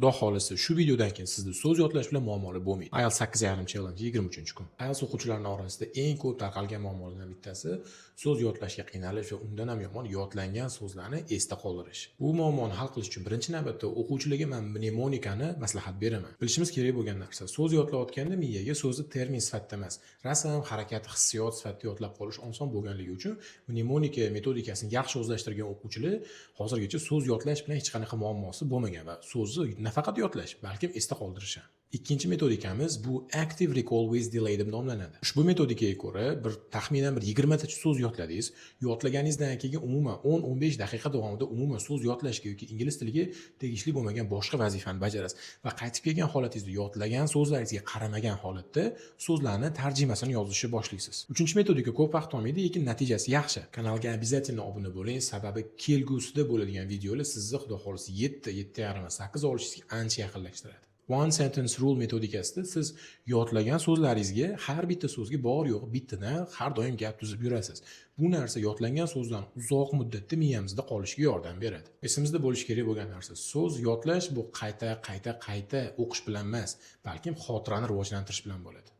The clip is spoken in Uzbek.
Xudo xolisi shu videodan keyin sizda so'z yodlash bilan muammolar bo'lmaydi. IELTS 8,5 challenge 23-kun. IELTS o'quvchilarining orasida eng ko'p tarqalgan muammolardan bittasi so'z yodlashga qiynalish va undan ham yomon yodlangan so'zlarni esda qoldirish. Bu muammoni hal qilish uchun birinchi navbatda o'quvchilarga men mnemonikani maslahat beraman. Bilishimiz kerak bo'lgan narsa, so'z yodlayotganda miyaga so'zni termin sifatida emas, rasm, harakat, hissiyot sifatida yodlab qolish oson bo'lganligi uchun mnemonika metodikasini yaxshi o'zlashtirgan o'quvchilar hozirgacha so'z yodlash bilan hech qanaqa muammosi bo'lmagan va so'zni nafaqat yodlash, balkim esda qoldirish ham. Ikkinchi metodikamiz bu Active Recall with Delay deb nomlanadi. Ushbu metodikaga ko'ra taxminan 20 tacha so'z yodladingiz. Yodlaganingizdan keyin umuman 10-15 daqiqa davomida umuman so'z yodlashga yoki ingliz tiliga tegishli bo'lmagan boshqa vazifani bajarasiz va qaytib kelgan holatingizda yodlagan so'zlaringizga qaramagan holatda so'zlarni tarjimasini yozishni boshlaysiz. Uchinchi metodika ko'p vaqt olmaydi, lekin natijasi yaxshi. Kanalga обязательно obuna bo'ling, sababi kelgusida bo'ladigan videolar sizni xudo xolisi 7.5 8 olishingizga ancha yaqinlashtiradi. One sentence rule metodikasida siz yodlagan so'zlaringizga har bitta so'zga bor yo'q bittadan har doim gap tuzib yurasiz. Bu narsa yodlangan so'zdan uzoq muddatda miyamizda qolishiga yordam beradi. Esimizda bo'lishi kerak bo'lgan narsa, so'z yodlash bu qayta o'qish bilan emas, balkim xotirani rivojlantirish bilan bo'ladi.